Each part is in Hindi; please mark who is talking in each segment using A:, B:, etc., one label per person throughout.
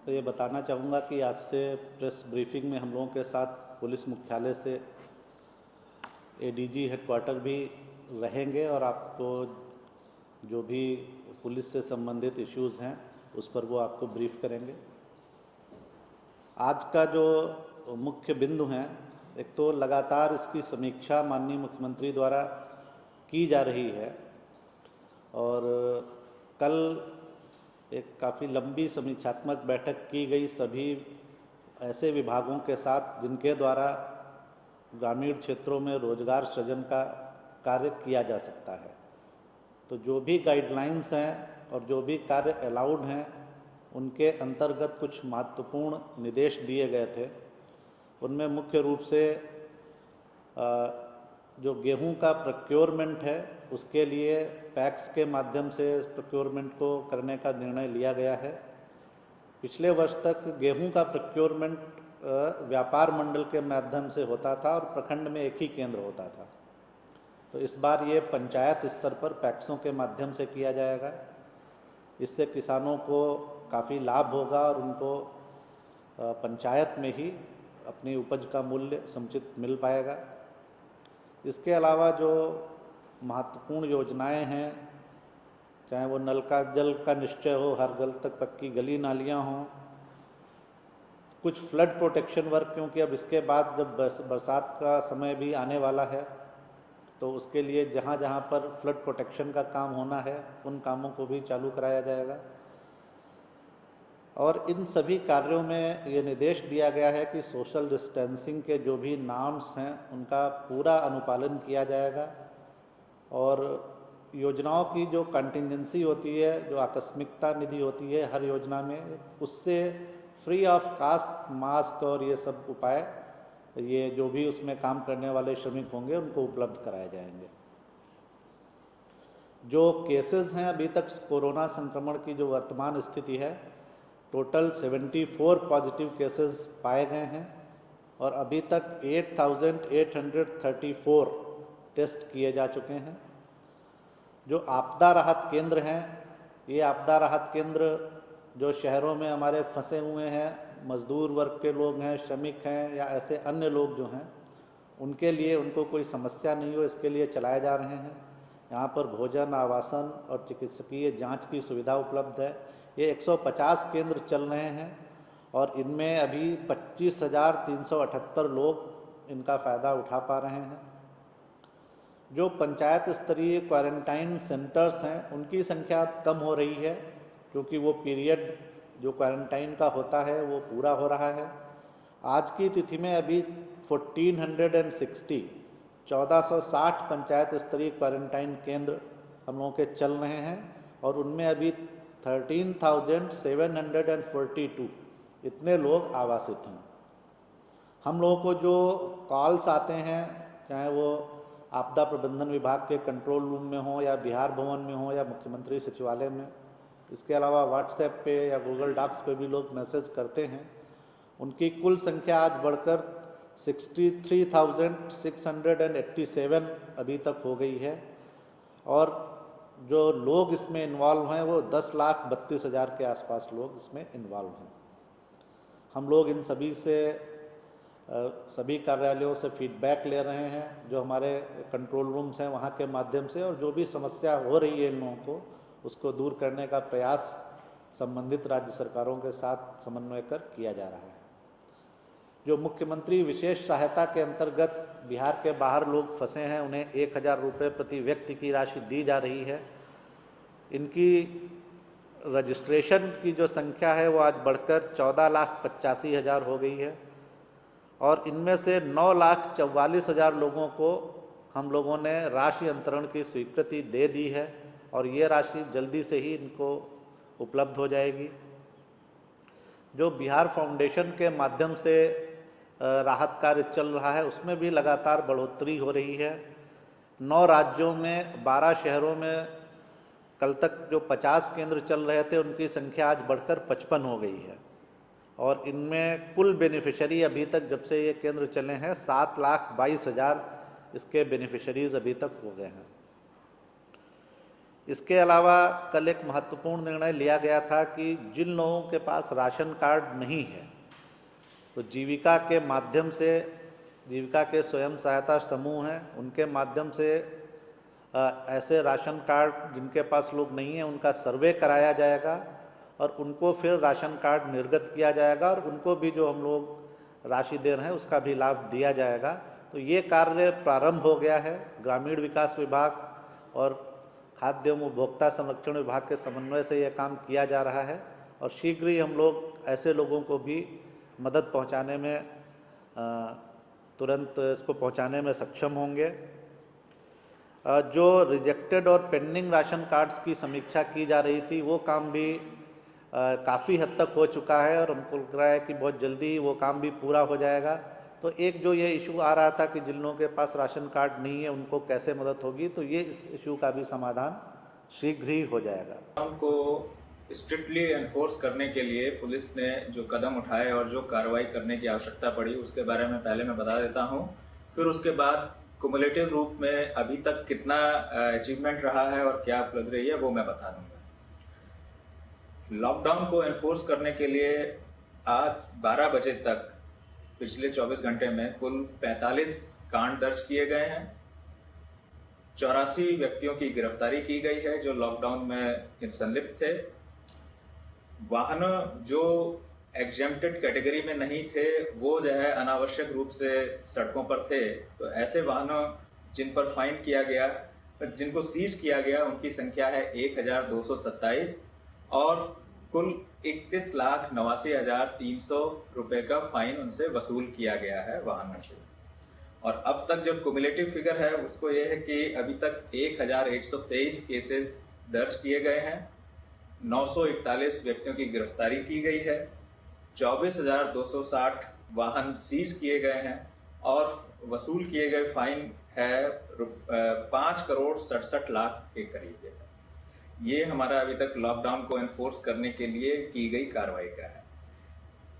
A: तो ये बताना चाहूँगा कि आज से प्रेस ब्रीफिंग में हम लोगों के साथ पुलिस मुख्यालय से एडीजी हेडक्वार्टर भी रहेंगे और आपको जो भी पुलिस से संबंधित इश्यूज़ हैं उस पर वो आपको ब्रीफ करेंगे। आज का जो मुख्य बिंदु हैं, एक तो लगातार इसकी समीक्षा माननीय मुख्यमंत्री द्वारा की जा रही है और कल एक काफ़ी लंबी समीक्षात्मक बैठक की गई सभी ऐसे विभागों के साथ जिनके द्वारा ग्रामीण क्षेत्रों में रोजगार सृजन का कार्य किया जा सकता है। तो जो भी गाइडलाइंस हैं और जो भी कार्य अलाउड हैं उनके अंतर्गत कुछ महत्वपूर्ण निर्देश दिए गए थे। उनमें मुख्य रूप से जो गेहूं का प्रोक्योरमेंट है उसके लिए पैक्स के माध्यम से प्रोक्योरमेंट को करने का निर्णय लिया गया है। पिछले वर्ष तक गेहूं का प्रोक्योरमेंट व्यापार मंडल के माध्यम से होता था और प्रखंड में एक ही केंद्र होता था। तो इस बार ये पंचायत स्तर पर पैक्सों के माध्यम से किया जाएगा। इससे किसानों को काफ़ी लाभ होगा और उनको पंचायत में ही अपनी उपज का मूल्य समुचित मिल पाएगा। इसके अलावा जो महत्वपूर्ण योजनाएं हैं, चाहे वो नल का जल का निश्चय हो, हर घर तक पक्की गली नालियां हों, कुछ फ्लड प्रोटेक्शन वर्क, क्योंकि अब इसके बाद जब बरसात का समय भी आने वाला है तो उसके लिए जहाँ जहाँ पर फ्लड प्रोटेक्शन का काम होना है उन कामों को भी चालू कराया जाएगा। और इन सभी कार्यों में ये निर्देश दिया गया है कि सोशल डिस्टेंसिंग के जो भी नॉर्म्स हैं उनका पूरा अनुपालन किया जाएगा और योजनाओं की जो कंटिजेंसी होती है, जो आकस्मिकता निधि होती है हर योजना में, उससे फ्री ऑफ कास्ट मास्क और ये सब उपाय ये जो भी उसमें काम करने वाले श्रमिक होंगे उनको उपलब्ध कराए जाएंगे। जो केसेस हैं अभी तक कोरोना संक्रमण की जो वर्तमान स्थिति है, टोटल 74 पॉजिटिव केसेस पाए गए हैं और अभी तक 8,834 टेस्ट किए जा चुके हैं। जो आपदा राहत केंद्र हैं, ये आपदा राहत केंद्र जो शहरों में हमारे फंसे हुए हैं, मजदूर वर्ग के लोग हैं, श्रमिक हैं या ऐसे अन्य लोग जो हैं, उनके लिए उनको कोई समस्या नहीं हो इसके लिए चलाए जा रहे हैं। यहाँ पर भोजन, आवासन और चिकित्सकीय जांच की सुविधा उपलब्ध है। ये 150 केंद्र चल रहे हैं और इनमें अभी 25,378 लोग इनका फ़ायदा उठा पा रहे हैं। जो पंचायत स्तरीय क्वारंटाइन सेंटर्स हैं उनकी संख्या कम हो रही है क्योंकि वो पीरियड जो क्वारंटाइन का होता है वो पूरा हो रहा है। आज की तिथि में अभी 1460 पंचायत स्तरीय क्वारंटाइन केंद्र हम लोगों के चल रहे हैं और उनमें अभी 13,742 इतने लोग आवासित हैं। हम लोगों को जो कॉल्स आते हैं, चाहे वो आपदा प्रबंधन विभाग के कंट्रोल रूम में हो या बिहार भवन में हो या मुख्यमंत्री सचिवालय में, इसके अलावा व्हाट्सएप पे या गूगल डॉक्स पे भी लोग मैसेज करते हैं, उनकी कुल संख्या आज बढ़कर 63,687 अभी तक हो गई है और जो लोग इसमें इन्वॉल्व हैं वो 10,32,000 के आसपास लोग इसमें इन्वॉल्व हैं। हम लोग इन सभी से सभी कार्यालयों से फीडबैक ले रहे हैं, जो हमारे कंट्रोल रूम्स हैं वहाँ के माध्यम से, और जो भी समस्या हो रही है इन लोगों को उसको दूर करने का प्रयास संबंधित राज्य सरकारों के साथ समन्वय कर किया जा रहा है। जो मुख्यमंत्री विशेष सहायता के अंतर्गत बिहार के बाहर लोग फंसे हैं उन्हें 1,000 रुपये प्रति व्यक्ति की राशि दी जा रही है। इनकी रजिस्ट्रेशन की जो संख्या है वो आज बढ़कर 14,85,000 हो गई है और इनमें से 9,44,000 लोगों को हम लोगों ने राशि अंतरण की स्वीकृति दे दी है और ये राशि जल्दी से ही इनको उपलब्ध हो जाएगी। जो बिहार फाउंडेशन के माध्यम से राहत कार्य चल रहा है उसमें भी लगातार बढ़ोतरी हो रही है। 9 राज्यों में 12 शहरों में कल तक जो 50 केंद्र चल रहे थे उनकी संख्या आज बढ़कर 55 हो गई है और इनमें कुल बेनिफिशरी अभी तक जब से ये केंद्र चले हैं 7,22,000 इसके बेनिफिशरीज़ अभी तक हो गए हैं। इसके अलावा कल एक महत्वपूर्ण निर्णय लिया गया था कि जिन लोगों के पास राशन कार्ड नहीं है, तो जीविका के माध्यम से, जीविका के स्वयं सहायता समूह हैं, उनके माध्यम से ऐसे राशन कार्ड जिनके पास लोग नहीं हैं उनका सर्वे कराया जाएगा और उनको फिर राशन कार्ड निर्गत किया जाएगा और उनको भी जो हम लोग राशि दे रहे हैं उसका भी लाभ दिया जाएगा। तो ये कार्य प्रारंभ हो गया है। ग्रामीण विकास विभाग और खाद्य एवं उपभोक्ता संरक्षण विभाग के समन्वय से यह काम किया जा रहा है और शीघ्र ही हम लोग ऐसे लोगों को भी मदद पहुंचाने में तुरंत इसको पहुंचाने में सक्षम होंगे। जो रिजेक्टेड और पेंडिंग राशन कार्ड्स की समीक्षा की जा रही थी वो काम भी काफ़ी हद तक हो चुका है और हमको लग रहा है कि बहुत जल्दी वो काम भी पूरा हो जाएगा। तो एक जो ये इशू आ रहा था कि जिन लोगों के पास राशन कार्ड नहीं है उनको कैसे मदद होगी, तो ये इस इशू का भी समाधान शीघ्र ही हो जाएगा।
B: हमको स्ट्रिक्टली एनफोर्स करने के लिए पुलिस ने जो कदम उठाए और जो कार्रवाई करने की आवश्यकता पड़ी उसके बारे में पहले मैं बता देता हूं, फिर उसके बाद कुमुलेटिव रूप में अभी तक कितना अचीवमेंट रहा है और क्या उपलब्धि रही है वो मैं बता दूंगा। लॉकडाउन को एनफोर्स करने के लिए आज 12 बजे तक पिछले 24 घंटे में कुल 45 कांड दर्ज किए गए हैं। 84 व्यक्तियों की गिरफ्तारी की गई है जो लॉकडाउन में संलिप्त थे। वाहन जो एग्जेम्प्टेड कैटेगरी में नहीं थे वो जो है अनावश्यक रूप से सड़कों पर थे, तो ऐसे वाहनों जिन पर फाइन किया गया, जिनको सीज किया गया, उनकी संख्या है 1227 और कुल 31,89,300 रुपए का फाइन उनसे वसूल किया गया है वाहनों से। और अब तक जो क्युमुलेटिव फिगर है उसको यह है कि अभी तक 1123 केसेस दर्ज किए गए हैं, 941 व्यक्तियों की गिरफ्तारी की गई है, 24,260 वाहन सीज किए गए हैं और वसूल किए गए फाइन है 5,67,00,000 के करीब है। ये हमारा अभी तक लॉकडाउन को एनफोर्स करने के लिए की गई कार्रवाई का है।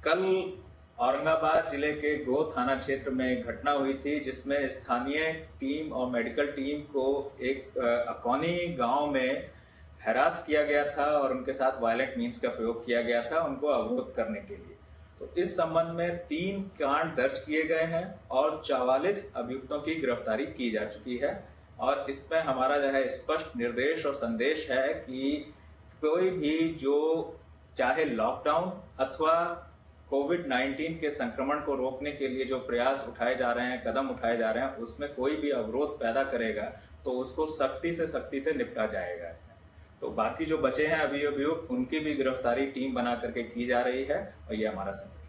B: कल औरंगाबाद जिले के गो थाना क्षेत्र में एक घटना हुई थी जिसमें स्थानीय टीम और मेडिकल टीम को एक अकौनी गांव में हैरास किया गया था और उनके साथ वायलेंट मीन्स का प्रयोग किया गया था उनको अवरोध करने के लिए। तो इस संबंध में 3 कांड दर्ज किए गए हैं और 44 अभियुक्तों की गिरफ्तारी की जा चुकी है। और इसमें हमारा जो है स्पष्ट निर्देश और संदेश है कि कोई भी जो चाहे लॉकडाउन अथवा कोविड-19 के संक्रमण को रोकने के लिए जो प्रयास उठाए जा रहे हैं, कदम उठाए जा रहे हैं, उसमें कोई भी अवरोध पैदा करेगा तो उसको सख्ती से निपटा जाएगा। तो बाकी जो बचे हैं अभियुक्त उनकी भी गिरफ्तारी टीम बना करके की जा रही है और ये हमारा संदेश।